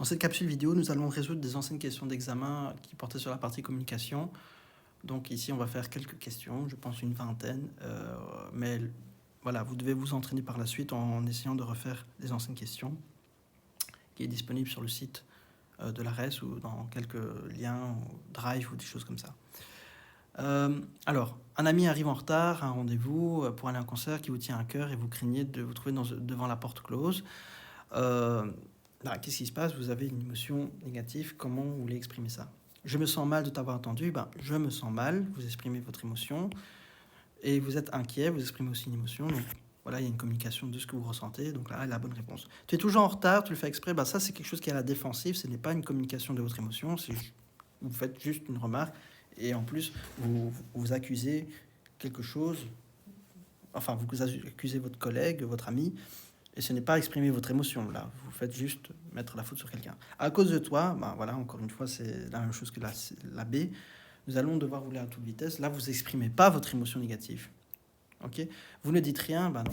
Dans cette capsule vidéo, nous allons résoudre des anciennes questions d'examen qui portaient sur la partie communication. Donc ici, on va faire quelques questions, je pense une vingtaine. Mais voilà, vous devez vous entraîner par la suite en essayant de refaire les anciennes questions, qui est disponible sur le site de l'ARES ou dans quelques liens, ou Drive ou des choses comme ça. Alors, un ami arrive en retard à un rendez-vous pour aller à un concert qui vous tient à cœur et vous craignez de vous trouver devant la porte close. Qu'est-ce qui se passe? Vous avez une émotion négative, comment vous voulez exprimer ça? Je me sens mal de t'avoir attendu, je me sens mal, vous exprimez votre émotion, et vous êtes inquiet, vous exprimez aussi une émotion, donc voilà, il y a une communication de ce que vous ressentez, donc là, la bonne réponse. Tu es toujours en retard, tu le fais exprès, ça c'est quelque chose qui est à la défensive, ce n'est pas une communication de votre émotion, vous faites juste une remarque, et en plus, vous accusez quelque chose, enfin, vous accusez votre collègue, votre ami, et ce n'est pas exprimer votre émotion, là. Vous faites juste mettre la faute sur quelqu'un. À cause de toi, voilà, encore une fois, c'est la même chose que la B. Nous allons devoir rouler à toute vitesse. Là, vous n'exprimez pas votre émotion négative. Ok? Vous ne dites rien, non.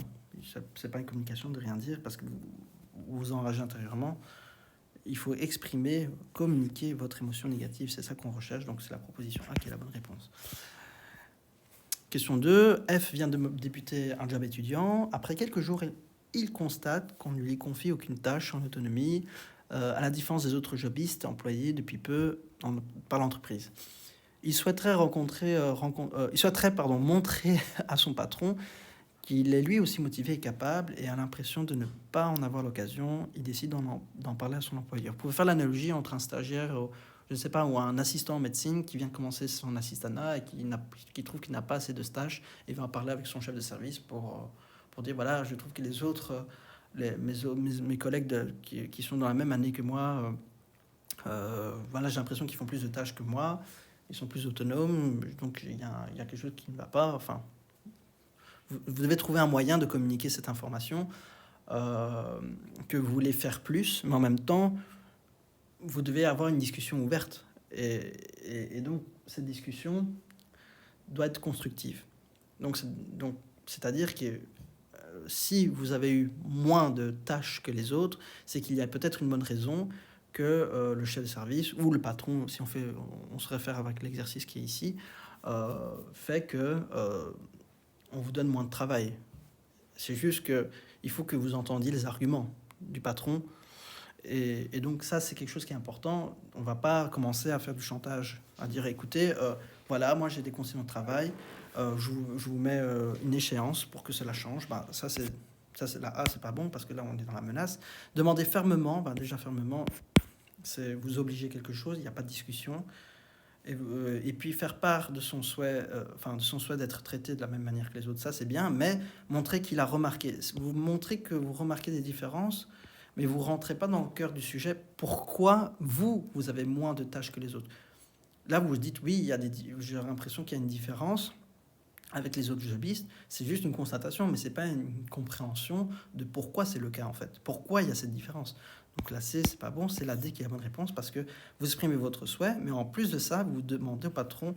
C'est pas une communication de rien dire parce que vous vous enragez intérieurement. Il faut exprimer, communiquer votre émotion négative. C'est ça qu'on recherche. Donc, c'est la proposition A qui est la bonne réponse. Question 2. F vient de débuter un job étudiant. Après quelques jours, il constate qu'on ne lui confie aucune tâche en autonomie, à la différence des autres jobistes employés depuis peu par l'entreprise. Il souhaiterait montrer à son patron qu'il est lui aussi motivé et capable et a l'impression de ne pas en avoir l'occasion. Il décide d'en parler à son employeur. Vous pouvez faire l'analogie entre un stagiaire, je ne sais pas, ou un assistant en médecine qui vient commencer son assistanat et qui trouve qu'il n'a pas assez de stage et va en parler avec son chef de service pour dire voilà, je trouve que les autres, mes collègues qui sont dans la même année que moi, voilà, j'ai l'impression qu'ils font plus de tâches que moi, ils sont plus autonomes, donc il y a quelque chose qui ne va pas. Enfin, vous devez trouver un moyen de communiquer cette information, que vous voulez faire plus, mais en même temps, vous devez avoir une discussion ouverte. Et donc, cette discussion doit être constructive. Donc c'est-à-dire que si vous avez eu moins de tâches que les autres, c'est qu'il y a peut-être une bonne raison que le chef de service ou le patron, si on se réfère avec l'exercice qui est ici, fait que on vous donne moins de travail. C'est juste qu'il faut que vous entendiez les arguments du patron. Et donc ça, c'est quelque chose qui est important. On ne va pas commencer à faire du chantage, à dire écoutez, voilà, moi j'ai des consignes de travail, je vous mets une échéance pour que cela change. Ça c'est la A, c'est pas bon parce que là on est dans la menace. Demandez fermement, déjà fermement, c'est vous obliger quelque chose, il n'y a pas de discussion. Et puis faire part de son souhait, de son souhait d'être traité de la même manière que les autres, ça c'est bien, mais montrer qu'il a remarqué. Vous montrez que vous remarquez des différences, mais vous rentrez pas dans le cœur du sujet. Pourquoi vous avez moins de tâches que les autres? Là, vous vous dites oui, j'ai l'impression qu'il y a une différence avec les autres jobistes. C'est juste une constatation, mais c'est pas une compréhension de pourquoi c'est le cas en fait. Pourquoi il y a cette différence? Donc la C, c'est pas bon, c'est la D qui est la bonne réponse parce que vous exprimez votre souhait, mais en plus de ça, vous demandez au patron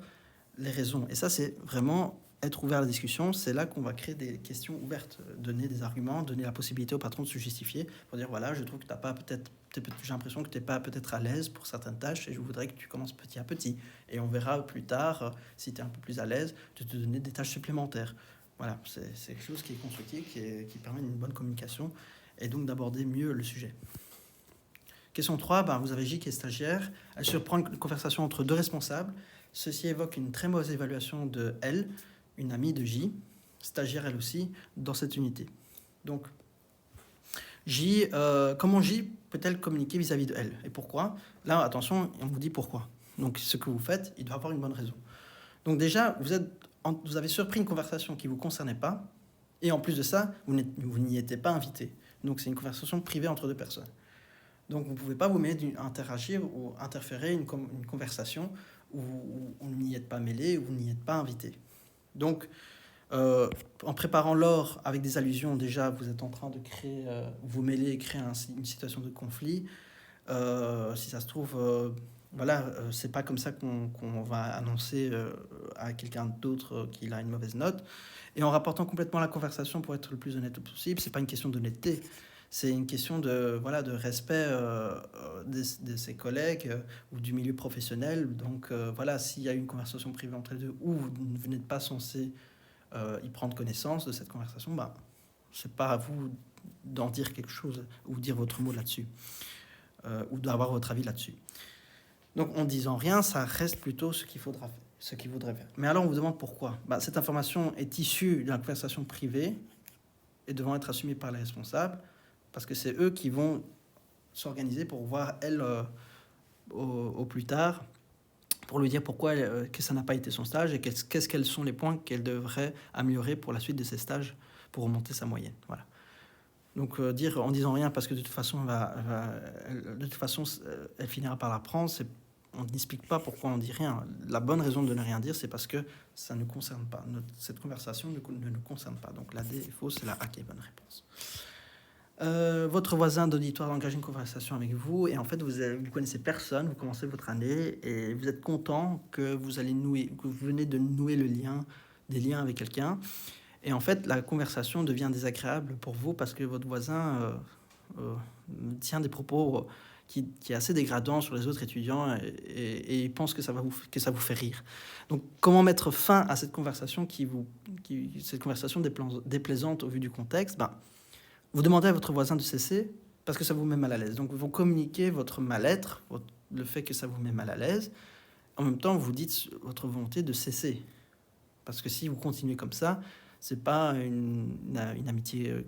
les raisons. Et ça, c'est vraiment être ouvert à la discussion. C'est là qu'on va créer des questions ouvertes, donner des arguments, donner la possibilité au patron de se justifier pour dire voilà, je trouve que j'ai l'impression que tu n'es pas peut-être à l'aise pour certaines tâches et je voudrais que tu commences petit à petit. Et on verra plus tard, si tu es un peu plus à l'aise, de te donner des tâches supplémentaires. Voilà, c'est quelque chose qui est constructif, qui permet une bonne communication et donc d'aborder mieux le sujet. Question 3, vous avez J qui est stagiaire. Elle surprend une conversation entre deux responsables. Ceci évoque une très mauvaise évaluation de L, une amie de J, stagiaire elle aussi, dans cette unité. Donc, J, comment J peut-elle communiquer vis-à-vis de L? Et pourquoi? Là, attention, on vous dit pourquoi. Donc, ce que vous faites, il doit avoir une bonne raison. Donc déjà, vous avez surpris une conversation qui ne vous concernait pas, et en plus de ça, vous n'y étiez pas invité. Donc, c'est une conversation privée entre deux personnes. Donc, vous ne pouvez pas vous mêler interagir ou interférer une conversation où vous n'y êtes pas mêlé, où vous n'y êtes pas invité. Donc, en préparant l'or avec des allusions, déjà, vous êtes en train de vous mêler et créer une situation de conflit. Si ça se trouve, c'est pas comme ça qu'on va annoncer à quelqu'un d'autre qu'il a une mauvaise note. Et en rapportant complètement la conversation pour être le plus honnête possible, c'est pas une question d'honnêteté. C'est une question de, voilà, de respect de ses collègues ou du milieu professionnel. Donc voilà, s'il y a une conversation privée entre les deux où vous n'êtes pas censé y prendre connaissance de cette conversation, bah, c'est pas à vous d'en dire quelque chose ou dire votre mot là-dessus ou d'avoir votre avis là-dessus. Donc en disant rien, ça reste plutôt ce qu'il faudra faire, ce qu'il voudrait faire. Mais alors on vous demande pourquoi. Bah, cette information est issue d'une conversation privée et devant être assumée par les responsables, parce que c'est eux qui vont s'organiser pour voir elle au plus tard, pour lui dire pourquoi que ça n'a pas été son stage et quels sont les points qu'elle devrait améliorer pour la suite de ses stages pour remonter sa moyenne. Voilà. Donc dire en disant rien parce que de toute façon, elle finira par l'apprendre, on n'explique pas pourquoi on dit rien. La bonne raison de ne rien dire, c'est parce que ça ne concerne pas. Cette conversation ne nous concerne pas. Donc la D est fausse, c'est la A qui est bonne réponse. Votre voisin d'auditoire engage une conversation avec vous et en fait vous connaissez personne, vous commencez votre année et vous êtes content que vous venez de nouer des liens avec quelqu'un et en fait la conversation devient désagréable pour vous parce que votre voisin tient des propos qui est assez dégradant sur les autres étudiants et il pense que ça vous fait rire. Donc comment mettre fin à cette conversation cette conversation déplaisante au vu du contexte? Vous demandez à votre voisin de cesser parce que ça vous met mal à l'aise. Donc, vous communiquez votre mal-être, le fait que ça vous met mal à l'aise. En même temps, vous dites votre volonté de cesser. Parce que si vous continuez comme ça, c'est pas une amitié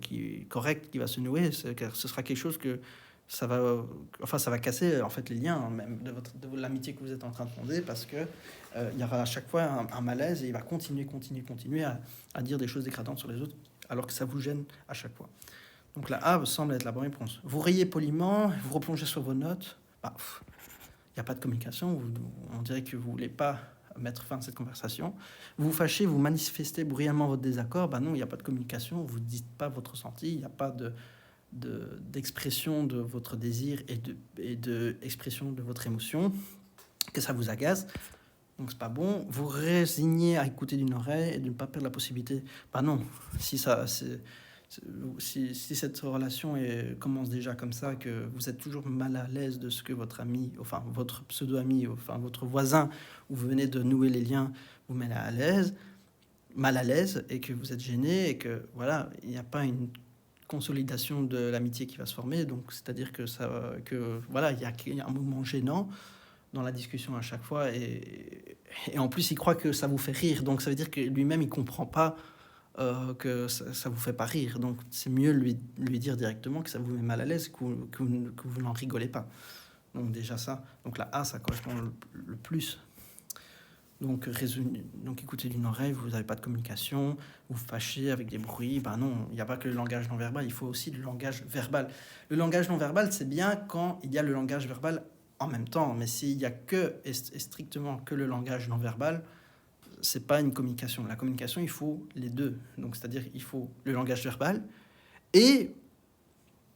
correcte qui va se nouer. Ce sera quelque chose que ça va casser en fait les liens même de l'amitié que vous êtes en train de fonder parce que il y aura à chaque fois un malaise et il va continuer à dire des choses dégradantes sur les autres alors que ça vous gêne à chaque fois. Donc la A semble être la bonne réponse. Vous riez poliment, vous replongez sur vos notes. Il n'y a pas de communication. On dirait que vous ne voulez pas mettre fin à cette conversation. Vous vous fâchez, vous manifestez bruyamment votre désaccord. Non, il n'y a pas de communication. Vous ne dites pas votre ressenti. Il n'y a pas d'expression de votre désir et d'expression de votre émotion. Que ça vous agace. Donc c'est pas bon. Vous résignez à écouter d'une oreille et de ne pas perdre la possibilité. Non, si cette relation commence déjà comme ça, que vous êtes toujours mal à l'aise de ce que votre ami, enfin votre pseudo-ami, enfin votre voisin, où vous venez de nouer les liens, vous met mal à l'aise, et que vous êtes gêné, et que voilà, il n'y a pas une consolidation de l'amitié qui va se former, donc c'est-à-dire que voilà, il y a un moment gênant dans la discussion à chaque fois, et en plus il croit que ça vous fait rire, donc ça veut dire que lui-même il comprend pas que ça vous fait pas rire. Donc c'est mieux lui dire directement que ça vous met mal à l'aise, que vous n'en rigolez pas. Donc déjà ça. Donc la A, ça correspond le plus. Donc écoutez d'une oreille, vous n'avez pas de communication, vous fâchez avec des bruits. Non, il n'y a pas que le langage non verbal, il faut aussi le langage verbal. Le langage non verbal, c'est bien quand il y a le langage verbal en même temps. Mais s'il y a et strictement que le langage non verbal, c'est pas une communication. La communication, il faut les deux. Donc, c'est-à-dire, il faut le langage verbal et,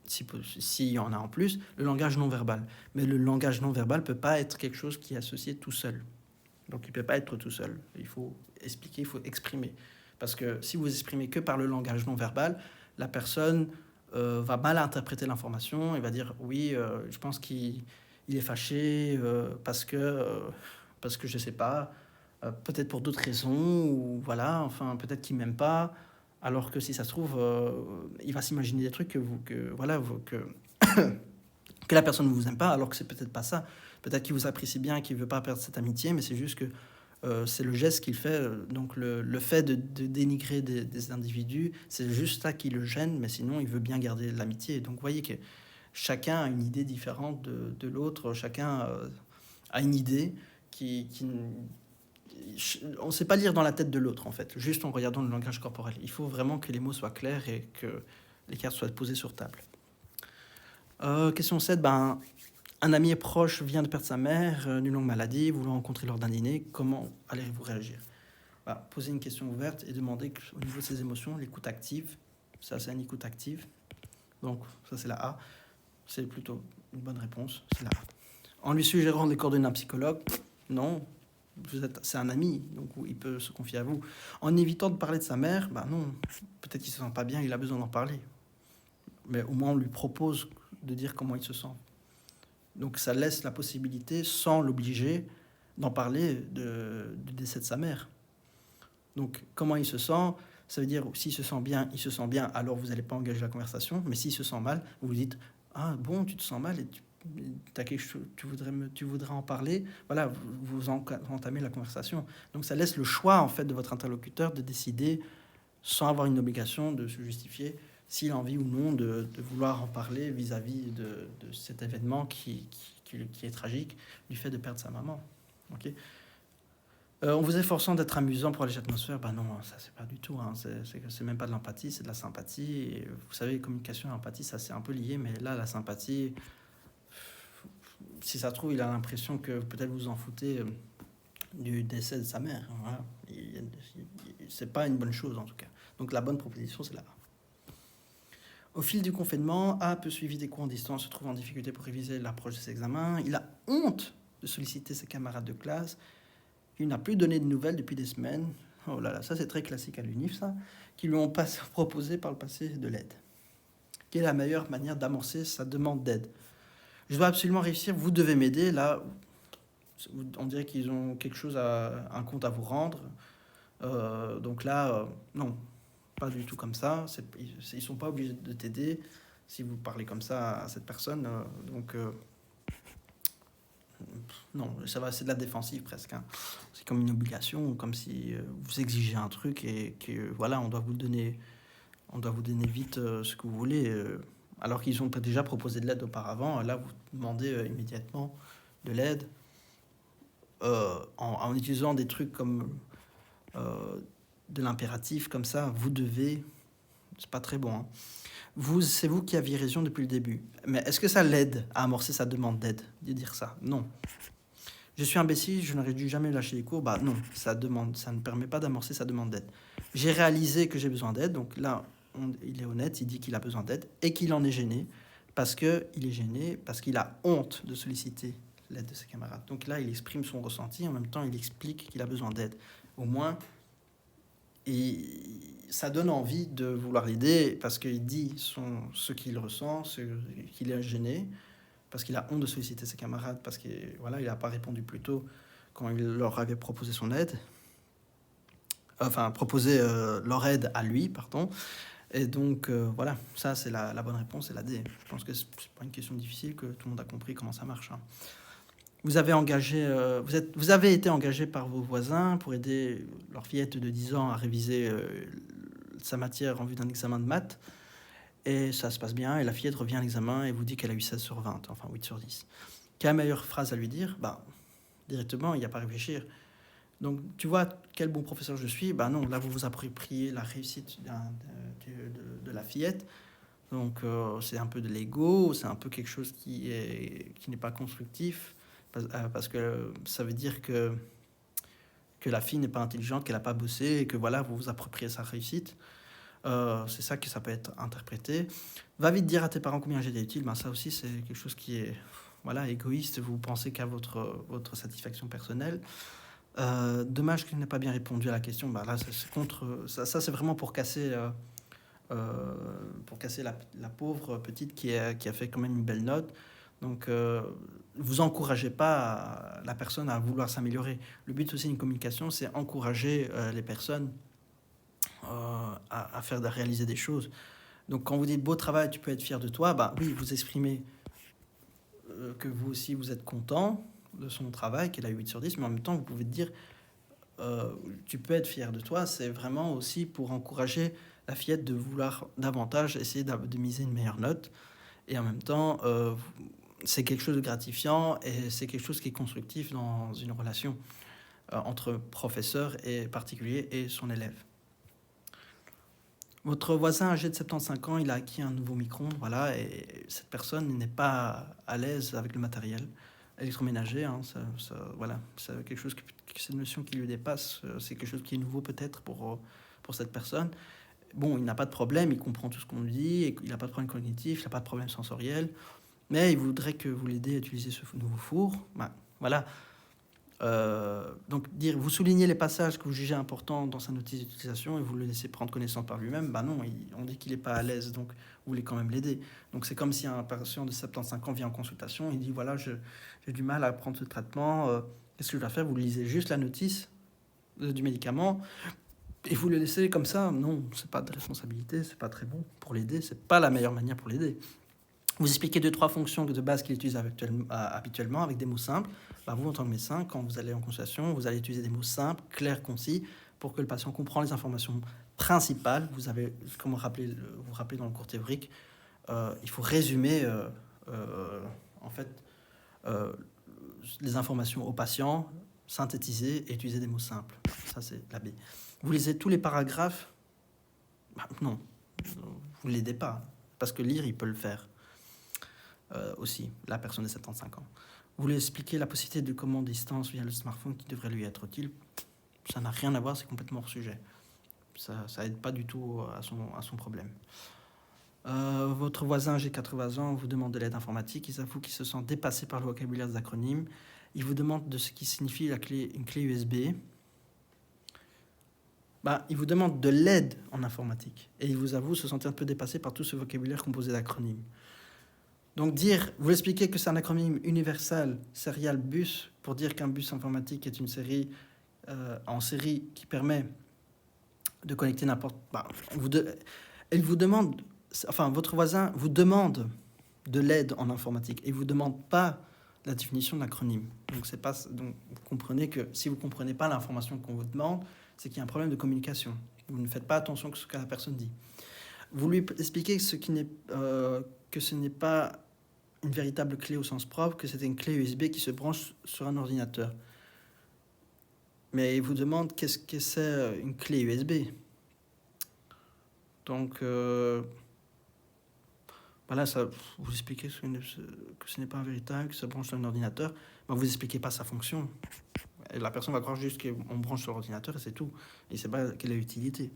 s'il y en a en plus, le langage non verbal. Mais le langage non verbal peut pas être quelque chose qui est associé tout seul. Donc, il peut pas être tout seul. Il faut expliquer, il faut exprimer. Parce que si vous exprimez que par le langage non verbal, la personne va mal interpréter l'information et va dire oui, je pense qu'il est fâché parce que je sais pas. Peut-être pour d'autres raisons, ou voilà, enfin, peut-être qu'il m'aime pas, alors que si ça se trouve, il va s'imaginer des trucs que la personne ne vous aime pas, alors que c'est peut-être pas ça. Peut-être qu'il vous apprécie bien, qu'il veut pas perdre cette amitié, mais c'est juste que c'est le geste qu'il fait. Donc le fait de dénigrer des individus, c'est juste ça qui le gêne, mais sinon il veut bien garder l'amitié. Donc vous voyez que chacun a une idée différente de l'autre, chacun a une idée qui on ne sait pas lire dans la tête de l'autre, en fait, juste en regardant le langage corporel. Il faut vraiment que les mots soient clairs et que les cartes soient posées sur table. Question 7. Un ami proche vient de perdre sa mère, d'une longue maladie, vous le rencontrez lors d'un dîner. Comment allez-vous réagir? Posez une question ouverte et demandez au niveau de ses émotions, l'écoute active. Ça, c'est une écoute active. Donc, ça, c'est la A. C'est plutôt une bonne réponse. C'est la A. En lui suggérant des coordonnées d'un psychologue, non. C'est un ami, donc il peut se confier à vous. En évitant de parler de sa mère, non, peut-être qu'il se sent pas bien, il a besoin d'en parler. mais au moins on lui propose de dire comment il se sent. Donc ça laisse la possibilité, sans l'obliger, d'en parler du décès de sa mère. Donc comment il se sent, ça veut dire s'il se sent bien, il se sent bien, alors vous n'allez pas engager la conversation. Mais s'il se sent mal, vous vous dites ah bon, tu te sens mal et t'as quelque chose, tu voudrais en parler. Voilà, vous entamez la conversation. Donc ça laisse le choix en fait de votre interlocuteur de décider sans avoir une obligation de se justifier s'il a envie ou non de vouloir en parler vis-à-vis de cet événement qui est tragique du fait de perdre sa maman. Ok. On vous est forçant d'être amusant pour alléger l'atmosphère. Ben non, ça c'est pas du tout. Hein. C'est même pas de l'empathie, c'est de la sympathie. Et vous savez, communication et empathie, ça c'est un peu lié, mais là, la sympathie, si ça se trouve, il a l'impression que peut-être vous en foutez du décès de sa mère. Voilà. C'est pas une bonne chose en tout cas. Donc la bonne proposition, c'est là. Au fil du confinement, A peu suivi des cours en distance, se trouve en difficulté pour réviser l'approche de ses examens. Il a honte de solliciter ses camarades de classe. Il n'a plus donné de nouvelles depuis des semaines. Oh là là, ça c'est très classique à l'UNIF, ça. Qui lui ont pas proposé par le passé de l'aide. Quelle est la meilleure manière d'amorcer sa demande d'aide? Je dois absolument réussir, vous devez m'aider. Là, on dirait qu'ils ont quelque chose un compte à vous rendre. Donc là, non, pas du tout comme ça. Ils sont pas obligés de t'aider si vous parlez comme ça à cette personne. Non, ça va, c'est de la défensive presque. Hein. C'est comme une obligation, comme si vous exigez un truc et que voilà, on doit vous donner vite ce que vous voulez. Alors qu'ils ont déjà proposé de l'aide auparavant, là vous demandez immédiatement de l'aide en utilisant des trucs comme de l'impératif comme ça. Vous devez, c'est pas très bon. Hein. C'est vous qui aviez raison depuis le début. Mais est-ce que ça l'aide à amorcer sa demande d'aide de dire ça? Non. Je suis imbécile, je n'aurais dû jamais lâcher les cours. Bah non, ça ne permet pas d'amorcer sa demande d'aide. J'ai réalisé que j'ai besoin d'aide, donc là, il est honnête, il dit qu'il a besoin d'aide et qu'il en est gêné parce qu'il a honte de solliciter l'aide de ses camarades. Donc là, il exprime son ressenti, en même temps, il explique qu'il a besoin d'aide. Au moins, et ça donne envie de vouloir l'aider parce qu'il dit ce qu'il ressent, qu'il est gêné, parce qu'il a honte de solliciter ses camarades, parce qu'il voilà, il n'a pas répondu plus tôt quand il leur avait proposé son aide. Enfin, proposé leur aide à lui, pardon. Et donc, voilà, ça c'est la bonne réponse, c'est la D. Je pense que c'est pas une question difficile, que tout le monde a compris comment ça marche. Hein. Vous avez été engagé par vos voisins pour aider leur fillette de 10 ans à réviser sa matière en vue d'un examen de maths. Et ça se passe bien, et la fillette revient à l'examen et vous dit qu'elle a eu 16 sur 20, enfin 8 sur 10. Quelle est la meilleure phrase à lui dire? Directement, il n'y a pas à réfléchir. Donc, tu vois quel bon professeur je suis? Non, là, vous vous appropriez la réussite de la fillette. Donc, c'est un peu de l'ego, c'est un peu quelque chose qui n'est pas constructif, parce que ça veut dire que la fille n'est pas intelligente, qu'elle n'a pas bossé, et que voilà, vous vous appropriez sa réussite. C'est ça que ça peut être interprété. Va vite dire à tes parents combien j'étais utile. Ça aussi, c'est quelque chose qui est égoïste. Vous pensez qu'à votre satisfaction personnelle. Dommage qu'il n'ait pas bien répondu à la question. Là, c'est contre. Ça c'est vraiment pour casser la pauvre petite qui a fait quand même une belle note. Donc, vous encouragez pas la personne à vouloir s'améliorer. Le but aussi d'une communication, c'est encourager les personnes à réaliser des choses. Donc quand vous dites beau travail, tu peux être fier de toi, oui, vous exprimez que vous aussi vous êtes content de son travail, qu'elle a 8 sur 10, mais en même temps vous pouvez dire tu peux être fier de toi. C'est vraiment aussi pour encourager la fillette de vouloir davantage essayer de miser une meilleure note, et en même temps c'est quelque chose de gratifiant et c'est quelque chose qui est constructif dans une relation entre professeur et particulier et son élève. Votre voisin âgé de 75 ans, il a acquis un nouveau micro-ondes, voilà, et cette personne n'est pas à l'aise avec le matériel électroménager. Hein, voilà, c'est quelque chose c'est une notion qui lui dépasse. C'est quelque chose qui est nouveau peut-être pour cette personne. Bon, il n'a pas de problème, il comprend tout ce qu'on lui dit, et il n'a pas de problème cognitif, il n'a pas de problème sensoriel, mais il voudrait que vous l'aidez à utiliser ce nouveau four. Voilà. Donc dire, vous soulignez les passages que vous jugez importants dans sa notice d'utilisation et vous le laissez prendre connaissance par lui-même, bah non, on dit qu'il n'est pas à l'aise, donc vous voulez quand même l'aider. Donc c'est comme si un patient de 75 ans vient en consultation, il dit voilà, j'ai du mal à prendre ce traitement, qu'est-ce que je dois faire? Vous lisez juste la notice du médicament et vous le laissez comme ça. Non, c'est pas de responsabilité, c'est pas très bon pour l'aider, c'est pas la meilleure manière pour l'aider. Vous expliquez 2-3 fonctions de base qu'il utilise habituellement avec des mots simples. Bah, vous, en tant que médecin, quand vous allez en consultation, vous allez utiliser des mots simples, clairs, concis, pour que le patient comprenne les informations principales. Vous avez, comme vous rappelez dans le cours théorique, il faut résumer en fait euh, les informations au patient, synthétiser et utiliser des mots simples. Ça, c'est la B. Vous lisez tous les paragraphes? Bah, non, vous ne l'aidez pas, parce que lire, il peut le faire. Aussi, la personne de 75 ans. Vous lui expliquez la possibilité de commande distance via le smartphone qui devrait lui être utile. Ça n'a rien à voir, c'est complètement hors sujet. Ça aide pas du tout à son problème. Votre voisin âgé de 80 ans vous demande de l'aide informatique. Il avoue qu'il se sent dépassé par le vocabulaire des acronymes. Il vous demande de ce qui signifie une clé USB. Bah, il vous demande de l'aide en informatique. Et il vous avoue se sentir un peu dépassé par tout ce vocabulaire composé d'acronymes. Donc vous expliquez que c'est un acronyme universal serial bus pour dire qu'un bus informatique est une série en série qui permet de connecter n'importe. Elle vous demande, enfin votre voisin vous demande de l'aide en informatique et vous demande pas la définition de l'acronyme. Donc donc vous comprenez que si vous comprenez pas l'information qu'on vous demande, c'est qu'il y a un problème de communication. Vous ne faites pas attention à ce que la personne dit. Vous lui expliquez que ce n'est pas une véritable clé au sens propre, que c'était une clé USB qui se branche sur un ordinateur. Mais il vous demande qu'est-ce que c'est une clé USB. Donc, voilà, ça, vous expliquez que ce n'est pas un véritable, que ça branche sur un ordinateur, mais vous expliquez pas sa fonction. Et la personne va croire juste qu'on branche sur l'ordinateur et c'est tout. Et c'est pas quelle est l'utilité.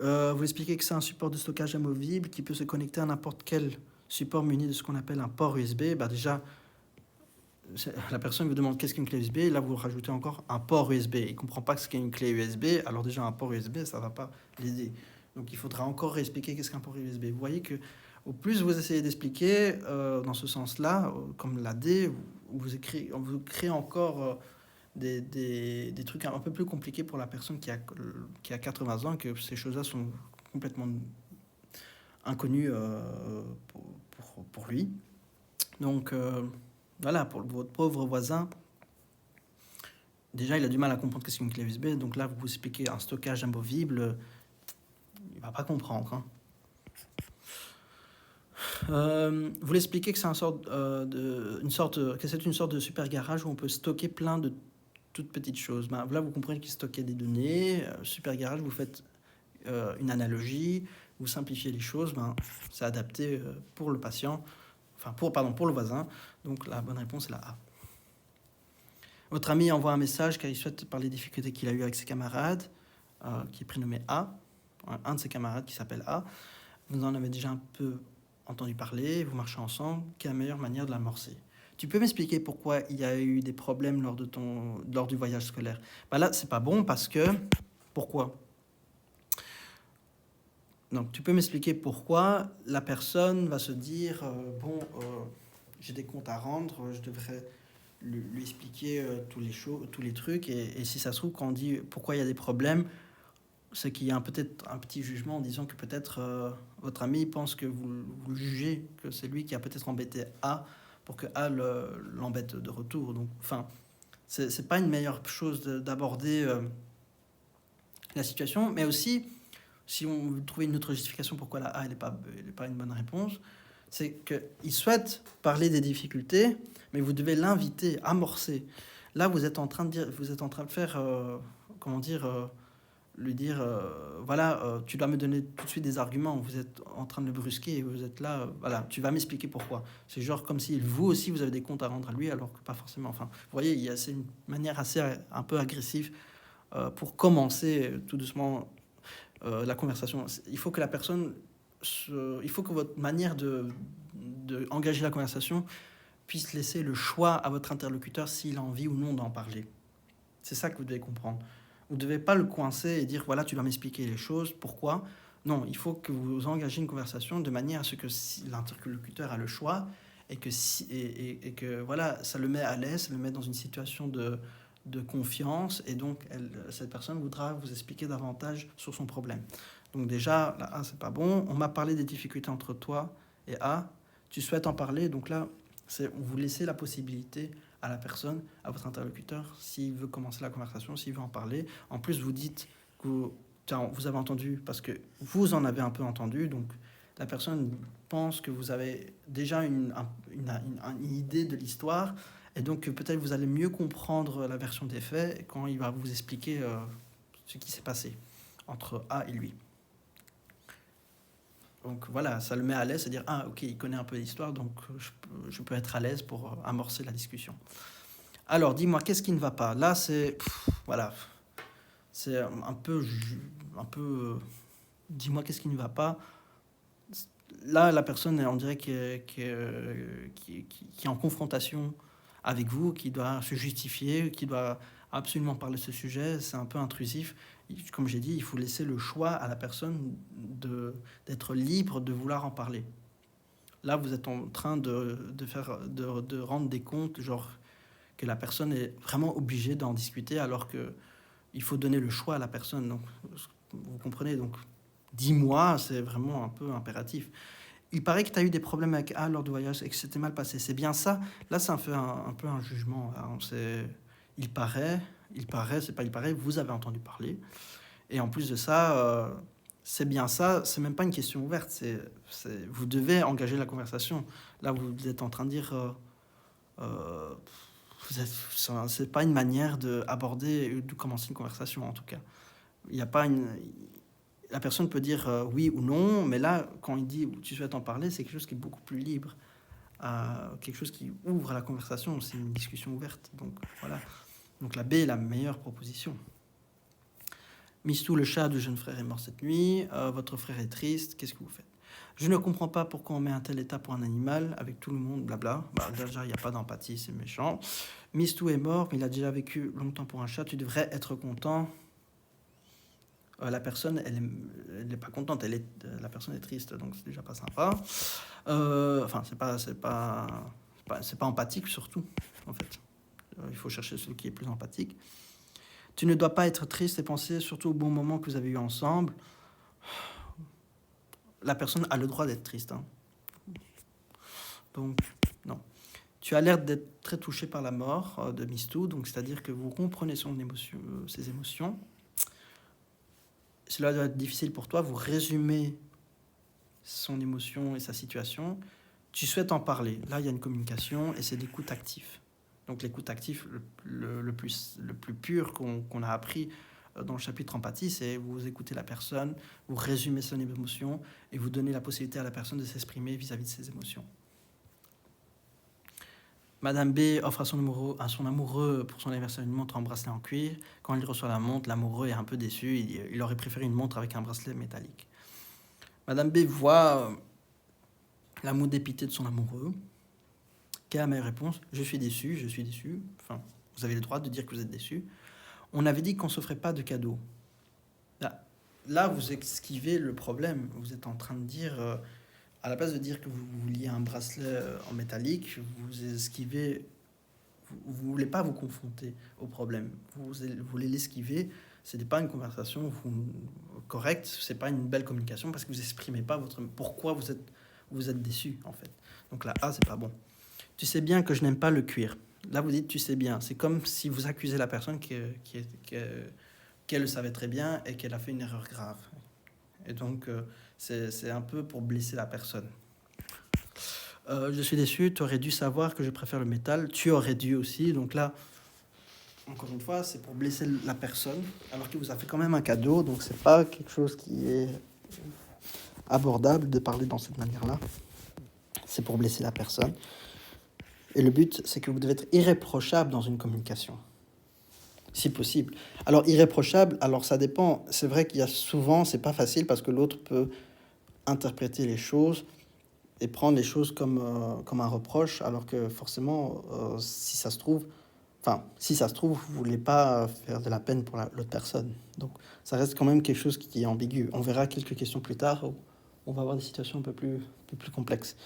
Vous expliquez que c'est un support de stockage amovible qui peut se connecter à n'importe quel support muni de ce qu'on appelle un port USB. Bah déjà, la personne vous demande qu'est-ce qu'une clé USB, et là vous rajoutez encore un port USB. Il ne comprend pas ce qu'est une clé USB, alors déjà un port USB, ça ne va pas l'aider. Donc il faudra encore expliquer qu'est-ce qu'un port USB. Vous voyez que au plus vous essayez d'expliquer dans ce sens-là, comme la D, vous créez encore des trucs un peu plus compliqués pour la personne qui a 80 ans, que ces choses-là sont complètement inconnues pour lui. Donc voilà, pour votre pauvre voisin, déjà il a du mal à comprendre ce qu'est une clé USB, donc là vous expliquez un stockage amovible, il va pas comprendre. Hein. Vous l'expliquez que c'est une sorte de super garage où on peut stocker plein de toutes petites choses. Ben, là vous comprenez qu'il stockait des données, super garage, vous faites une analogie, vous simplifiez les choses, ben, c'est adapté pour le patient, pour le voisin. Donc la bonne réponse est la A. Votre ami envoie un message car il souhaite parler des difficultés qu'il a eues avec ses camarades, qui est prénommé A, un de ses camarades qui s'appelle A. Vous en avez déjà un peu entendu parler, vous marchez ensemble, quelle est la meilleure manière de l'amorcer? Tu peux m'expliquer pourquoi il y a eu des problèmes lors du voyage scolaire? Ben là, c'est pas bon parce que... Pourquoi? Donc, tu peux m'expliquer pourquoi la personne va se dire j'ai des comptes à rendre, je devrais lui expliquer tous les trucs. Et si ça se trouve, quand on dit pourquoi il y a des problèmes, c'est qu'il y a peut-être un petit jugement en disant que peut-être votre ami pense que vous jugez, que c'est lui qui a peut-être embêté A pour que A l'embête de retour. Donc, enfin, c'est pas une meilleure chose d'aborder la situation, mais aussi, si on veut trouver une autre justification pourquoi la A n'est pas une bonne réponse, c'est qu'il souhaite parler des difficultés, mais vous devez l'inviter, amorcer. Là, vous êtes en train de faire, lui dire, tu dois me donner tout de suite des arguments. Vous êtes en train de le brusquer et vous êtes là, voilà, tu vas m'expliquer pourquoi. C'est genre comme si vous aussi, vous avez des comptes à rendre à lui, alors que pas forcément. Enfin, vous voyez, c'est une manière un peu agressive pour commencer tout doucement la conversation. Il faut que la personne, il faut que votre manière de engager la conversation puisse laisser le choix à votre interlocuteur s'il a envie ou non d'en parler. C'est ça que vous devez comprendre. Vous ne devez pas le coincer et dire, voilà, tu dois m'expliquer les choses, pourquoi. Non, il faut que vous engagez une conversation de manière à ce que si l'interlocuteur a le choix et que, et que voilà, ça le met à l'aise, ça le met dans une situation de confiance et donc cette personne voudra vous expliquer davantage sur son problème. Donc déjà, là, A, c'est pas bon. On m'a parlé des difficultés entre toi et A. Tu souhaites en parler, donc là, vous laissez la possibilité à la personne, à votre interlocuteur, s'il veut commencer la conversation, s'il veut en parler. En plus, vous dites que vous avez entendu, parce que vous en avez un peu entendu, donc la personne pense que vous avez déjà une idée de l'histoire, et donc peut-être vous allez mieux comprendre la version des faits quand il va vous expliquer ce qui s'est passé entre A et lui. Donc voilà, ça le met à l'aise, c'est-à-dire, ah ok, il connaît un peu l'histoire, donc je peux être à l'aise pour amorcer la discussion. Alors, dis-moi, qu'est-ce qui ne va pas? Là, voilà, c'est un peu, dis-moi, qu'est-ce qui ne va pas? Là, la personne, on dirait qui est en confrontation avec vous, qui doit se justifier, qui doit absolument parler de ce sujet, c'est un peu intrusif. Comme j'ai dit, il faut laisser le choix à la personne d'être libre de vouloir en parler. Là, vous êtes en train de rendre des comptes, genre que la personne est vraiment obligée d'en discuter, alors que il faut donner le choix à la personne. Donc, vous comprenez, donc 10 mois, c'est vraiment un peu impératif. Il paraît que tu as eu des problèmes avec A lors du voyage et que c'était mal passé. C'est bien ça? Là, c'est un peu un jugement. Hein. Il paraît, c'est pas il paraît, vous avez entendu parler. Et en plus de ça, c'est bien ça, c'est même pas une question ouverte. Vous devez engager la conversation. Là, vous êtes en train de dire... c'est pas une manière d'aborder, de commencer une conversation, en tout cas. Il y a pas la personne peut dire oui ou non, mais là, quand il dit tu souhaites en parler, c'est quelque chose qui est beaucoup plus libre, quelque chose qui ouvre la conversation, c'est une discussion ouverte. Donc voilà. Donc la B est la meilleure proposition. Mistou, le chat du jeune frère est mort cette nuit. Votre frère est triste. Qu'est-ce que vous faites? Je ne comprends pas pourquoi on met un tel état pour un animal avec tout le monde, blabla. Bah, déjà, il n'y a pas d'empathie, c'est méchant. Mistou est mort, mais il a déjà vécu longtemps pour un chat. Tu devrais être content. La personne, elle n'est pas contente. La personne est triste, donc c'est déjà pas sympa. Enfin, c'est pas empathique surtout, en fait. Il faut chercher celui qui est plus empathique. Tu ne dois pas être triste et penser surtout au bon moment que vous avez eu ensemble. La personne a le droit d'être triste. Hein. Donc, non. Tu as l'air d'être très touché par la mort de Mistou, donc c'est-à-dire que vous comprenez ses émotions. Cela doit être difficile pour toi. Vous résumez son émotion et sa situation. Tu souhaites en parler. Là, il y a une communication et c'est l'écoute active. Donc l'écoute active, le plus pur qu'on a appris dans le chapitre empathie, c'est vous écoutez la personne, vous résumez son émotion et vous donnez la possibilité à la personne de s'exprimer vis-à-vis de ses émotions. Madame B offre à son amoureux pour son anniversaire une montre en bracelet en cuir. Quand il reçoit la montre, l'amoureux est un peu déçu. Il aurait préféré une montre avec un bracelet métallique. Madame B voit la moue dépitée de son amoureux. Quelle est la meilleure réponse? Je suis déçu. Enfin, vous avez le droit de dire que vous êtes déçu. On avait dit qu'on ne s'offrait pas de cadeaux. Là, vous esquivez le problème. Vous êtes en train de dire, à la place de dire que vous vouliez un bracelet en métallique, vous esquivez, vous ne voulez pas vous confronter au problème. Vous voulez l'esquiver. Ce n'est pas une conversation correcte, ce n'est pas une belle communication parce que vous n'exprimez pas pourquoi vous êtes déçu, en fait. Donc là, c'est pas bon. Tu sais bien que je n'aime pas le cuir. Là, vous dites, tu sais bien. C'est comme si vous accusez la personne qu'elle le savait très bien et qu'elle a fait une erreur grave. Et donc, c'est un peu pour blesser la personne. Je suis déçu, tu aurais dû savoir que je préfère le métal. Tu aurais dû aussi. Donc là, encore une fois, c'est pour blesser la personne, alors qu'il vous a fait quand même un cadeau. Donc, c'est pas quelque chose qui est abordable de parler dans cette manière-là. C'est pour blesser la personne. Et le but, c'est que vous devez être irréprochable dans une communication, si possible. Alors, irréprochable, alors ça dépend. C'est vrai qu'il y a souvent, c'est pas facile parce que l'autre peut interpréter les choses et prendre les choses comme un reproche, alors que forcément, si ça se trouve, vous voulez pas faire de la peine pour l'autre personne. Donc, ça reste quand même quelque chose qui est ambigu. On verra quelques questions plus tard où on va avoir des situations un peu plus complexes.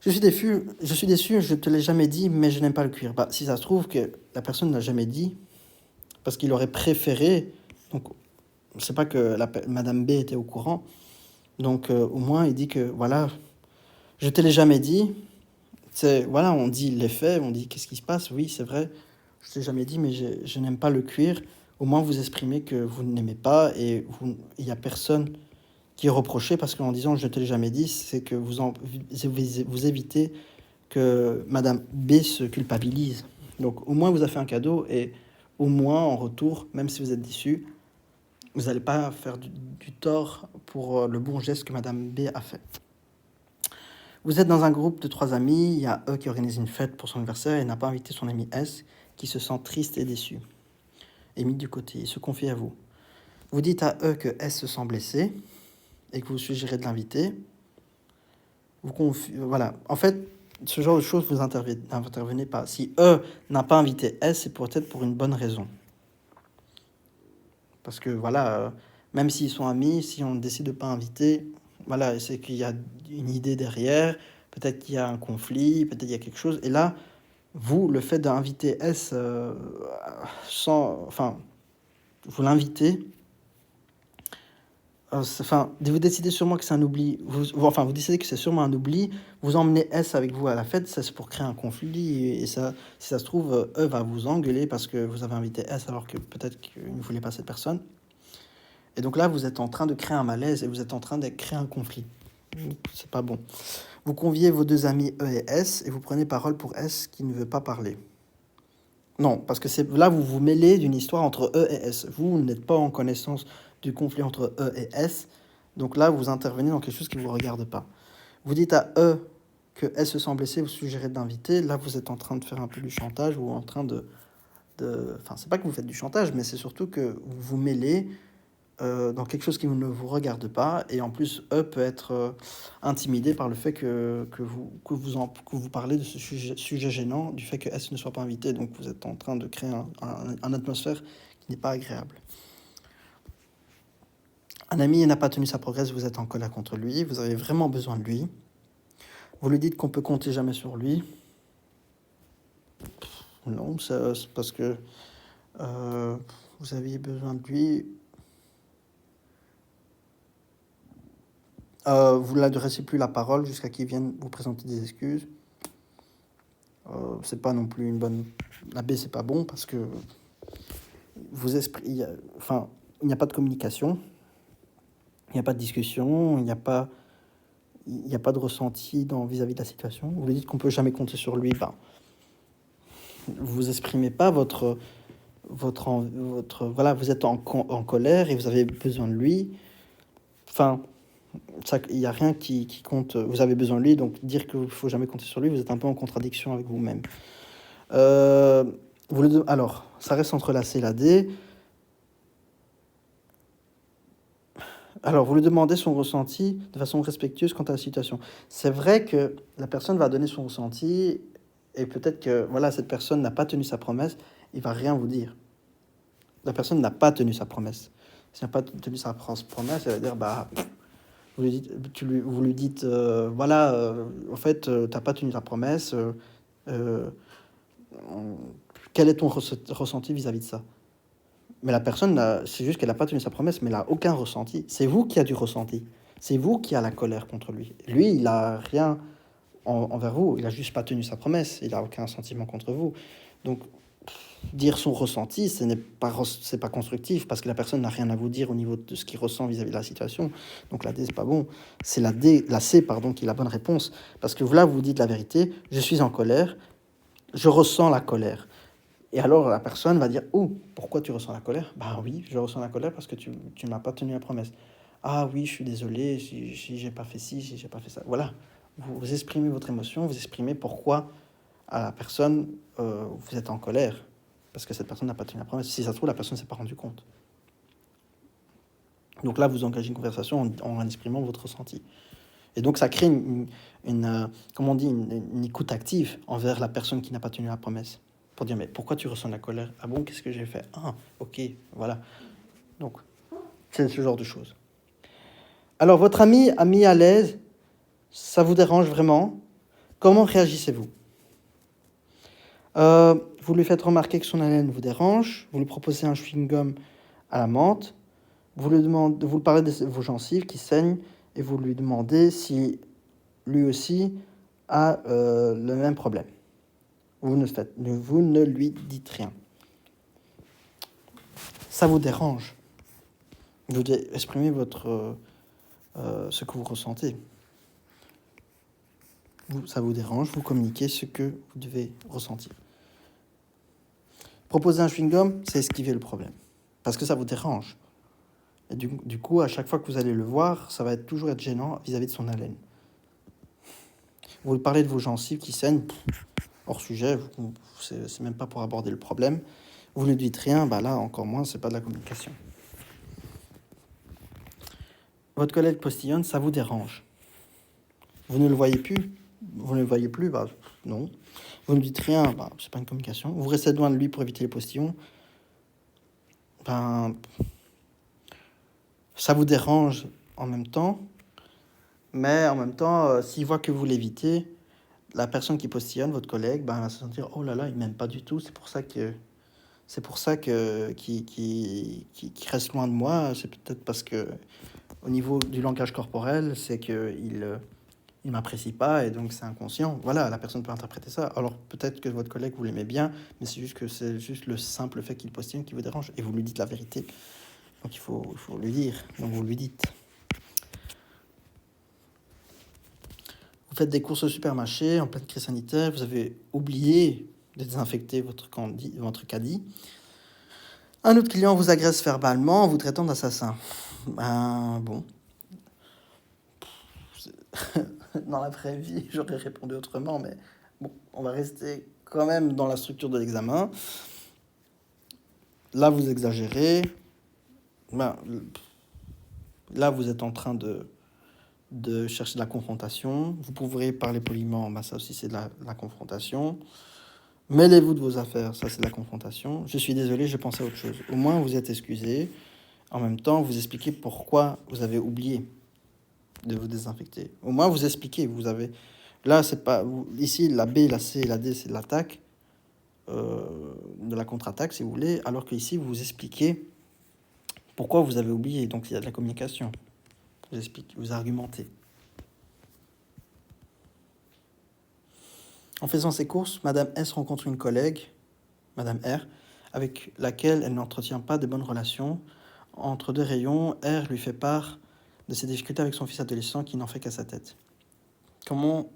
Je suis déçu, je te l'ai jamais dit, mais je n'aime pas le cuir. Bah, si ça se trouve que la personne n'a jamais dit, parce qu'il aurait préféré, donc, c'est pas que Madame B était au courant, donc au moins il dit que, voilà, je te l'ai jamais dit, voilà, on dit les faits, on dit qu'est-ce qui se passe, oui, c'est vrai, je t'ai jamais dit, mais je n'aime pas le cuir. Au moins, vous exprimez que vous ne l'aimez pas et il n'y a personne qui est reproché parce qu'en disant je te l'ai jamais dit, c'est que vous évitez que Madame B se culpabilise. Donc, au moins, vous avez fait un cadeau et au moins, en retour, même si vous êtes déçu, vous n'allez pas faire du tort pour le bon geste que Madame B a fait. Vous êtes dans un groupe de 3 amis, il y a E qui organise une fête pour son anniversaire et n'a pas invité son ami S, qui se sent triste et déçu. Et mis du côté, il se confie à vous. Vous dites à E que S se sent blessé et que vous suggérez de l'inviter. Voilà. En fait, ce genre de choses, vous n'intervenez pas. Si E n'a pas invité S, c'est peut-être pour une bonne raison. Parce que voilà, même s'ils sont amis, si on décide de ne pas inviter, voilà, c'est qu'il y a une idée derrière, peut-être qu'il y a un conflit, peut-être qu'il y a quelque chose. Et là, vous, le fait d'inviter S enfin, vous l'invitez, vous décidez sûrement que c'est un oubli, vous décidez que c'est sûrement un oubli, vous emmenez S avec vous à la fête, ça c'est pour créer un conflit, et ça, si ça se trouve, E va vous engueuler parce que vous avez invité S alors que peut-être qu'il ne voulait pas cette personne. Et donc là, vous êtes en train de créer un malaise et vous êtes en train de créer un conflit. C'est pas bon. Vous conviez vos 2 amis E et S et vous prenez parole pour S qui ne veut pas parler. Non, parce que là, vous vous mêlez d'une histoire entre E et S. Vous n'êtes pas en connaissance du conflit entre E et S. Donc là, vous intervenez dans quelque chose qui ne vous regarde pas. Vous dites à E que S se sent blessé, vous suggérez d'inviter. Là, vous êtes en train de faire un peu du chantage ou en train de... Enfin, c'est pas que vous faites du chantage, mais c'est surtout que vous vous mêlez dans quelque chose qui ne vous regarde pas. Et en plus, eux peut être intimidé par le fait que vous parlez de ce sujet gênant, du fait que S ne soit pas invité. Donc vous êtes en train de créer un atmosphère qui n'est pas agréable. Un ami n'a pas tenu sa promesse, vous êtes en colère contre lui, vous avez vraiment besoin de lui. Vous lui dites qu'on peut compter jamais sur lui. Non, c'est parce que vous aviez besoin de lui. Vous ne l'adressez plus la parole jusqu'à qu'il vienne vous présenter des excuses. C'est pas non plus une bonne... La B, c'est pas bon parce que il n'y a pas de communication, il n'y a pas de discussion, il n'y a pas de ressenti vis-à-vis de la situation. Vous lui dites qu'on peut jamais compter sur lui. Vous exprimez pas voilà, vous êtes en colère et vous avez besoin de lui. Il n'y a rien qui compte. Vous avez besoin de lui, donc dire qu'il ne faut jamais compter sur lui, vous êtes un peu en contradiction avec vous-même. Alors, ça reste entre la C et la D. Alors, vous lui demandez son ressenti de façon respectueuse quant à la situation. C'est vrai que la personne va donner son ressenti et peut-être que voilà, cette personne n'a pas tenu sa promesse, il va rien vous dire. La personne n'a pas tenu sa promesse. Si elle n'a pas tenu sa promesse, elle va dire vous lui dites voilà, en fait, tu n'as pas tenu ta promesse. Quel est ton ressenti vis-à-vis de ça? Mais la personne, c'est juste qu'elle n'a pas tenu sa promesse, mais elle n'a aucun ressenti. C'est vous qui avez du ressenti. C'est vous qui avez la colère contre lui. Lui, il n'a rien envers vous. Il n'a juste pas tenu sa promesse. Il n'a aucun sentiment contre vous. Donc, dire son ressenti, c'est pas constructif parce que la personne n'a rien à vous dire au niveau de ce qu'il ressent vis-à-vis de la situation. Donc la D, c'est pas bon. C'est la C, pardon, qui est la bonne réponse. Parce que là, vous dites la vérité. Je suis en colère. Je ressens la colère. Et alors la personne va dire « Oh, pourquoi tu ressens la colère ?»« Bah oui, je ressens la colère parce que tu ne m'as pas tenu la promesse. »« Ah oui, je suis désolé, si j'ai pas fait ci, si j'ai pas fait ça. » Voilà, vous exprimez votre émotion, vous exprimez pourquoi à la personne vous êtes en colère. Parce que cette personne n'a pas tenu la promesse. Si ça se trouve, la personne ne s'est pas rendue compte. Donc là, vous engagez une conversation en exprimant votre ressenti. Et donc, ça crée comment on dit, une écoute active envers la personne qui n'a pas tenu la promesse. Pour dire, mais pourquoi tu ressens la colère? Ah bon, qu'est-ce que j'ai fait? Ah, ok, voilà. Donc, c'est ce genre de choses. Alors, votre ami a mis à l'aise, ça vous dérange vraiment? Comment réagissez-vous? Vous lui faites remarquer que son haleine vous dérange, vous lui proposez un chewing-gum à la menthe, vous lui parlez de vos gencives qui saignent et vous lui demandez si lui aussi a le même problème. Vous ne lui dites rien. Ça vous dérange. Vous devez exprimer ce que vous ressentez. Ça vous dérange, vous communiquez ce que vous devez ressentir. Proposer un chewing-gum, c'est esquiver le problème. Parce que ça vous dérange. Et du coup, à chaque fois que vous allez le voir, ça va toujours être gênant vis-à-vis de son haleine. Vous lui parlez de vos gencives qui saignent, hors sujet, c'est même pas pour aborder le problème. Vous ne dites rien, bah là, encore moins, c'est pas de la communication. Votre collègue postillonne, ça vous dérange. Vous ne le voyez plus, bah non. Vous ne dites rien, bah c'est pas une communication. Vous restez loin de lui pour éviter les postillons, ben ça vous dérange en même temps, mais en même temps, s'il voit que vous l'évitez, la personne qui postillonne, votre collègue, ben, elle va se sentir oh là là, il m'aime pas du tout, c'est pour ça qu'il reste loin de moi. C'est peut-être parce que au niveau du langage corporel, c'est que il m'apprécie pas et donc c'est inconscient. Voilà, la personne peut interpréter ça. Alors peut-être que votre collègue vous l'aimez bien, mais c'est juste le simple fait qu'il postillonne qui vous dérange et vous lui dites la vérité. Donc il faut lui dire. Donc vous lui dites. Vous faites des courses au supermarché en pleine crise sanitaire, vous avez oublié de désinfecter votre caddie. Un autre client vous agresse verbalement en vous traitant d'assassin. Ben bon. Dans la vraie vie, j'aurais répondu autrement, mais bon, on va rester quand même dans la structure de l'examen. Là, vous exagérez. Ben, là, vous êtes en train de chercher de la confrontation. Vous pourrez parler poliment, ben ça aussi c'est de la confrontation. Mêlez-vous de vos affaires, ça c'est de la confrontation. Je suis désolé, je pensais à autre chose. Au moins vous êtes excusé. En même temps, vous expliquez pourquoi vous avez oublié de vous désinfecter. Au moins vous expliquez. Vous avez là c'est pas ici la B, la C, la D c'est de l'attaque, de la contre-attaque si vous voulez, alors que ici vous expliquez pourquoi vous avez oublié. Donc il y a de la communication. Vous expliquez, vous argumentez. En faisant ses courses, Madame S rencontre une collègue, Madame R, avec laquelle elle n'entretient pas de bonnes relations. Entre deux rayons, R lui fait part de ses difficultés avec son fils adolescent qui n'en fait qu'à sa tête. Comment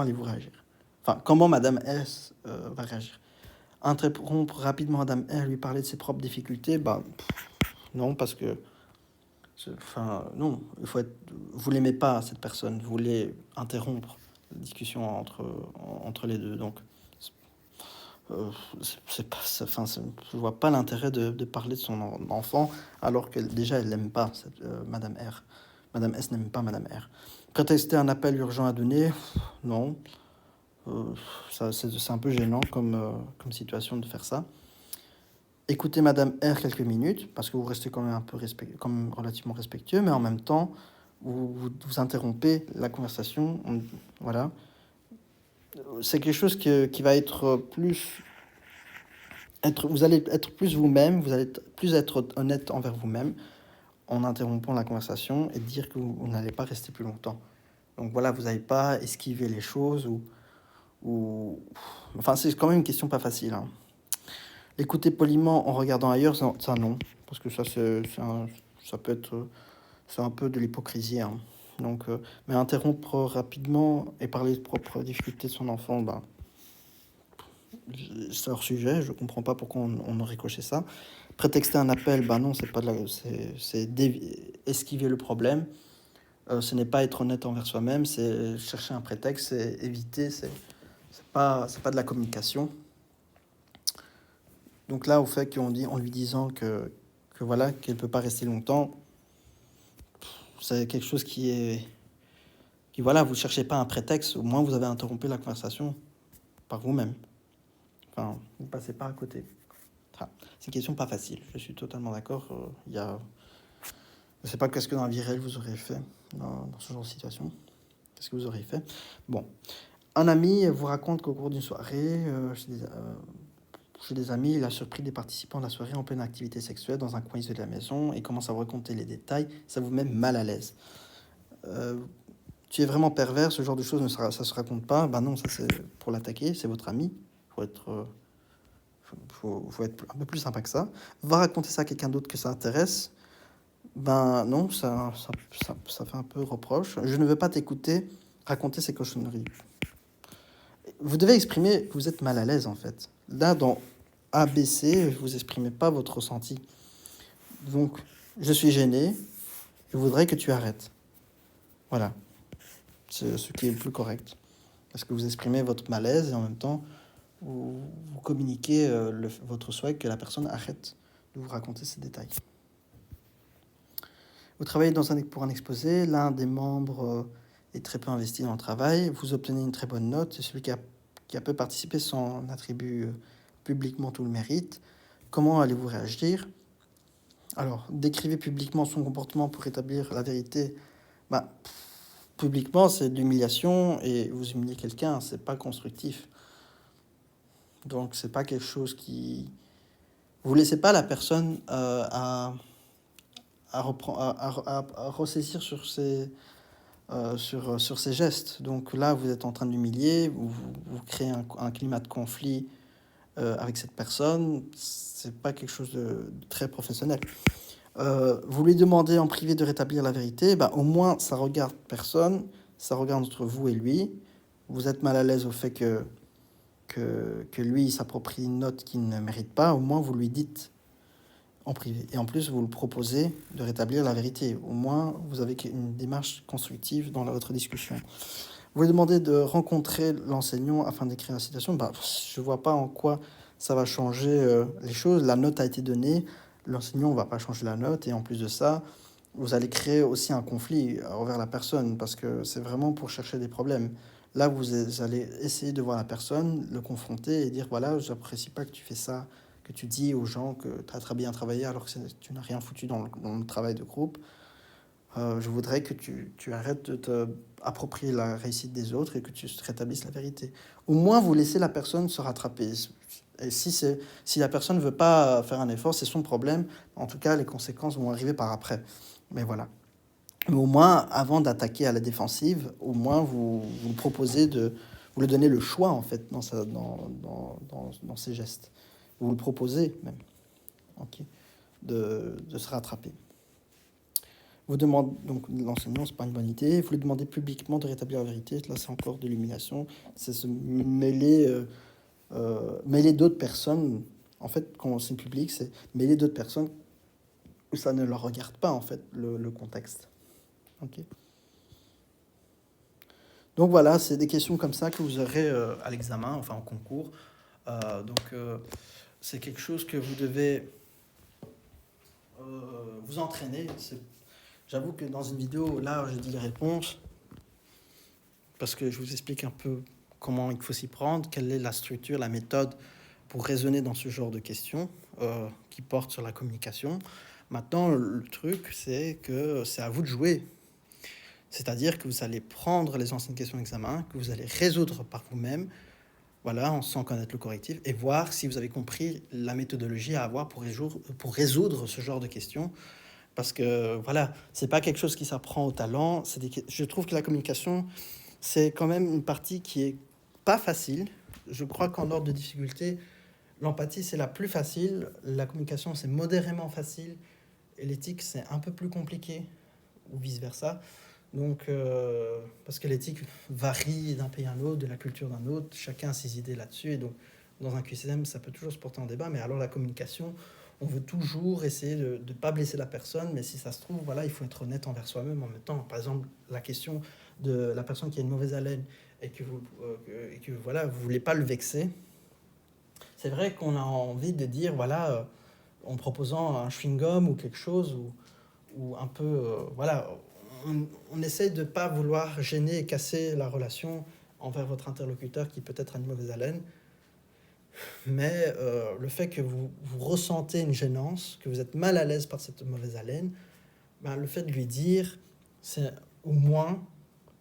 allez-vous réagir? Enfin, comment Madame S va réagir? Interrompre rapidement Madame R, lui parler de ses propres difficultés? Non, parce que... non, vous l'aimez pas, cette personne. Vous voulez interrompre la discussion entre les deux. Donc, je vois pas l'intérêt de parler de son enfant alors que déjà elle l'aime pas, Madame R. Madame S n'aime pas Madame R. Prétexter un appel urgent à donner, non. C'est un peu gênant comme situation de faire ça. Écoutez Madame R quelques minutes, parce que vous restez quand même relativement respectueux, mais en même temps, vous interrompez la conversation. Voilà. C'est quelque chose qui va être plus... vous allez être plus vous-même, vous allez plus être honnête envers vous-même en interrompant la conversation et dire que vous n'allez pas rester plus longtemps. Donc voilà, vous n'allez pas esquiver les choses Enfin, c'est quand même une question pas facile. Hein. Écouter poliment en regardant ailleurs, ça non. Parce que ça peut être... C'est un peu de l'hypocrisie. Hein. Donc, mais interrompre rapidement et parler de propres difficultés de son enfant, c'est hors sujet. Je comprends pas pourquoi on aurait coché ça. Prétexter un appel, non, c'est pas de esquiver le problème. Ce n'est pas être honnête envers soi-même, c'est chercher un prétexte, c'est éviter, c'est pas de la communication. Donc là, au fait qu'on dit en lui disant que voilà qu'elle peut pas rester longtemps, c'est quelque chose qui est Voilà, vous ne cherchez pas un prétexte, au moins vous avez interrompu la conversation par vous-même. Enfin, vous ne passez pas à côté. Ah, c'est une question pas facile, je suis totalement d'accord. Je ne sais pas qu'est-ce que dans la vie réelle vous aurez fait dans ce genre de situation. Qu'est-ce que vous auriez fait? Bon, un ami vous raconte qu'au cours d'une soirée, chez des amis, il a surpris des participants de la soirée en pleine activité sexuelle dans un coin isolé de la maison et commence à vous raconter les détails. Ça vous met mal à l'aise. Tu es vraiment pervers, ce genre de choses, ça se raconte pas. Ben non, ça c'est pour l'attaquer, c'est votre ami. Faut être un peu plus sympa que ça. Va raconter ça à quelqu'un d'autre que ça intéresse. Ben non, ça fait un peu reproche. Je ne veux pas t'écouter raconter ces cochonneries. Vous devez exprimer que vous êtes mal à l'aise en fait. Là, dans ABC, vous n'exprimez pas votre ressenti. Donc, je suis gêné, je voudrais que tu arrêtes. Voilà, c'est ce qui est le plus correct. Parce que vous exprimez votre malaise et en même temps, vous communiquez votre souhait que la personne arrête de vous raconter ces détails. Vous travaillez pour un exposé, l'un des membres est très peu investi dans le travail, vous obtenez une très bonne note, et celui qui a peu participé s'en attribue publiquement tout le mérite. Comment allez-vous réagir? Alors, décrivez publiquement son comportement pour établir la vérité. Publiquement, c'est de l'humiliation, et vous humiliez quelqu'un, c'est pas constructif. Donc, c'est pas quelque chose qui... Vous laissez pas la personne à ressaisir sur ses gestes. Donc là, vous êtes en train de l'humilier, vous créez un climat de conflit avec cette personne. C'est pas quelque chose de très professionnel. Vous lui demandez en privé de rétablir la vérité, au moins ça regarde personne, ça regarde entre vous et lui. Vous êtes mal à l'aise au fait que lui s'approprie une note qu'il ne mérite pas, au moins vous lui dites en privé. Et en plus, vous le proposez de rétablir la vérité. Au moins, vous avez une démarche constructive dans votre discussion. Vous lui demandez de rencontrer l'enseignant afin d'écrire la citation. Je ne vois pas en quoi ça va changer les choses. La note a été donnée, l'enseignant ne va pas changer la note. Et en plus de ça, vous allez créer aussi un conflit envers la personne parce que c'est vraiment pour chercher des problèmes. Là, vous allez essayer de voir la personne, le confronter et dire, voilà, je n'apprécie pas que tu fais ça, que tu dis aux gens que tu as très bien travaillé alors que tu n'as rien foutu dans le travail de groupe. Je voudrais que tu arrêtes de t'approprier la réussite des autres et que tu rétablisses la vérité. Au moins, vous laissez la personne se rattraper. Et si la personne ne veut pas faire un effort, c'est son problème. En tout cas, les conséquences vont arriver par après. Mais voilà. Mais au moins, avant d'attaquer à la défensive, au moins, vous proposez vous lui donnez le choix, en fait, dans ses gestes. Vous le proposez même, okay, de se rattraper. Vous demandez, donc l'enseignant, c'est pas une bonne idée. Vous lui demandez publiquement de rétablir la vérité. Là, c'est encore de l'humiliation. C'est se mêler d'autres personnes. En fait, quand c'est public, c'est mêler d'autres personnes où ça ne leur regarde pas, en fait, le contexte. Okay. Donc voilà, c'est des questions comme ça que vous aurez à l'examen, enfin en concours. C'est quelque chose que vous devez vous entraîner. J'avoue que dans une vidéo, là, je dis les réponses parce que je vous explique un peu comment il faut s'y prendre, quelle est la structure, la méthode pour raisonner dans ce genre de questions qui portent sur la communication. Maintenant, le truc, c'est que c'est à vous de jouer. C'est-à-dire que vous allez prendre les anciennes questions d'examen, que vous allez résoudre par vous-même, voilà, sans connaître le correctif, et voir si vous avez compris la méthodologie à avoir pour résoudre ce genre de questions. Parce que, voilà, c'est pas quelque chose qui s'apprend au talent. Je trouve que la communication, c'est quand même une partie qui est pas facile. Je crois qu'en ordre de difficulté, l'empathie, c'est la plus facile. La communication, c'est modérément facile. Et l'éthique, c'est un peu plus compliqué, ou vice-versa. Donc, parce que l'éthique varie d'un pays à un autre, de la culture d'un autre, chacun a ses idées là-dessus, et donc dans un QCM, ça peut toujours se porter en débat, mais alors la communication, on veut toujours essayer de ne pas blesser la personne, mais si ça se trouve, voilà, il faut être honnête envers soi-même en même temps. Par exemple, la question de la personne qui a une mauvaise haleine et que voilà, vous ne voulez pas le vexer, c'est vrai qu'on a envie de dire, voilà, en proposant un chewing-gum ou quelque chose, ou un peu, voilà, on essaye de ne pas vouloir gêner et casser la relation envers votre interlocuteur qui peut-être a une mauvaise haleine, mais le fait que vous ressentez une gênance, que vous êtes mal à l'aise par cette mauvaise haleine, ben, le fait de lui dire, c'est au moins,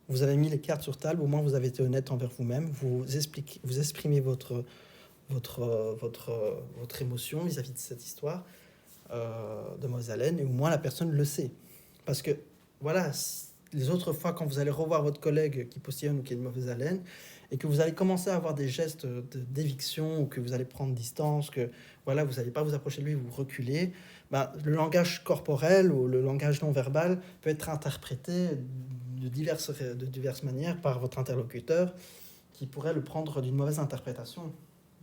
vous avez mis les cartes sur table, au moins vous avez été honnête envers vous-même, vous exprimez votre émotion vis-à-vis de cette histoire de mauvaise haleine, et au moins la personne le sait. Parce que, voilà, les autres fois, quand vous allez revoir votre collègue qui postillonne ou qui a une mauvaise haleine, et que vous allez commencer à avoir des gestes d'éviction, ou que vous allez prendre distance, que voilà, vous n'allez pas vous approcher de lui, vous reculez, ben, le langage corporel ou le langage non verbal peut être interprété de diverses manières par votre interlocuteur, qui pourrait le prendre d'une mauvaise interprétation.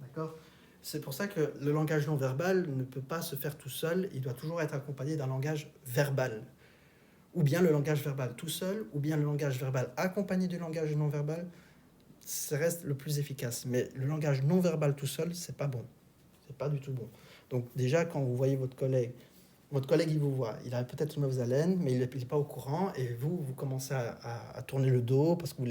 D'accord ? C'est pour ça que le langage non verbal ne peut pas se faire tout seul, il doit toujours être accompagné d'un langage verbal. Ou bien le langage verbal tout seul, ou bien le langage verbal accompagné du langage non verbal, ça reste le plus efficace. Mais le langage non verbal tout seul, c'est pas bon. C'est pas du tout bon. Donc déjà, quand vous voyez votre collègue il vous voit, il a peut-être une mauvaise haleine, mais il n'est pas au courant, et vous commencez à tourner le dos parce que vous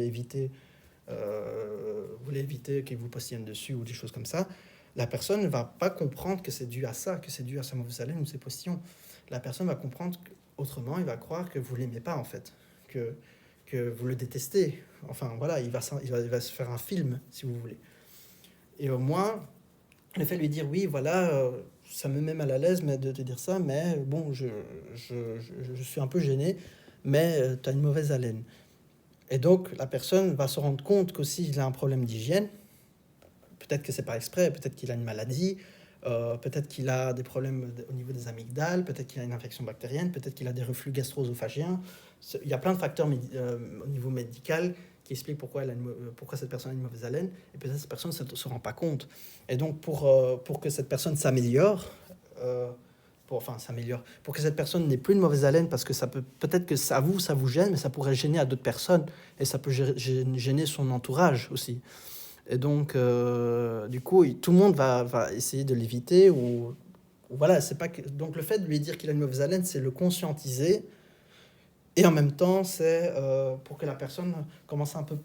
voulez éviter qu'il vous postillonne dessus ou des choses comme ça. La personne ne va pas comprendre que c'est dû à ça, que c'est dû à sa mauvaise haleine ou ses postillons. La personne va comprendre autrement, il va croire que vous ne l'aimez pas en fait, que vous le détestez. Enfin voilà, il va se faire un film si vous voulez. Et au moins, le fait de lui dire oui, voilà, ça me met mal à l'aise mais de te dire ça, mais bon, je suis un peu gêné, mais tu as une mauvaise haleine. Et donc, la personne va se rendre compte qu'aussi il a un problème d'hygiène. Peut-être que c'est pas exprès, peut-être qu'il a une maladie, peut-être qu'il a des problèmes au niveau des amygdales, peut-être qu'il a une infection bactérienne, peut-être qu'il a des reflux gastro-œsophagiens. Il y a plein de facteurs au niveau médical qui expliquent pourquoi cette personne a une mauvaise haleine, et peut-être que cette personne ne se rend pas compte. Et donc, pour que cette personne s'améliore, pour que cette personne n'ait plus de mauvaise haleine, parce que peut-être que ça vous gêne, mais ça pourrait gêner à d'autres personnes, et ça peut gêner son entourage aussi. Et donc, du coup, tout le monde va essayer de l'éviter, ou voilà, c'est pas que... Donc le fait de lui dire qu'il a une mauvaise haleine, c'est le conscientiser, et en même temps, c'est pour que la personne commence un peu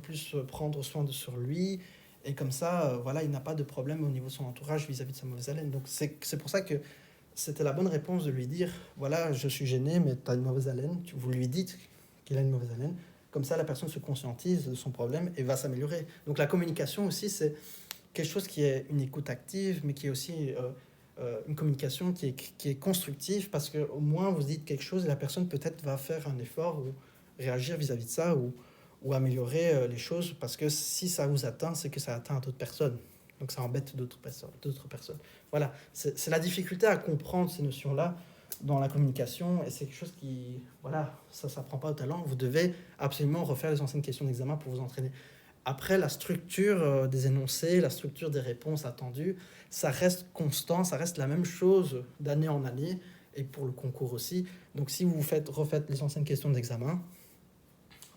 plus prendre soin sur lui, et comme ça, voilà, il n'a pas de problème au niveau de son entourage vis-à-vis de sa mauvaise haleine. Donc c'est pour ça que c'était la bonne réponse de lui dire, voilà, je suis gêné, mais tu as une mauvaise haleine. Vous lui dites qu'il a une mauvaise haleine. Comme ça, la personne se conscientise de son problème et va s'améliorer. Donc la communication aussi, c'est quelque chose qui est une écoute active, mais qui est aussi une communication qui est constructive, parce qu'au moins vous dites quelque chose et la personne peut-être va faire un effort ou réagir vis-à-vis de ça, ou améliorer les choses, parce que si ça vous atteint, c'est que ça atteint d'autres personnes. Donc ça embête d'autres personnes. Voilà, c'est la difficulté à comprendre ces notions-là dans la communication, et c'est quelque chose qui, voilà, ça s'apprend pas au talent. Vous devez absolument refaire les anciennes questions d'examen pour vous entraîner. Après, la structure des énoncés, la structure des réponses attendues, ça reste constant, ça reste la même chose d'année en année, et pour le concours aussi. Donc si vous refaites les anciennes questions d'examen,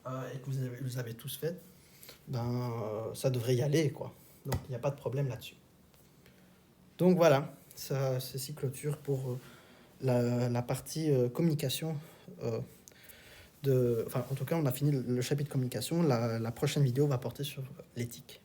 et que vous avez tous fait, ça devrait y aller, quoi. Donc il n'y a pas de problème là-dessus. Donc voilà, ça, ceci clôture pour la partie communication. En tout cas, on a fini le chapitre communication. La prochaine vidéo va porter sur l'éthique.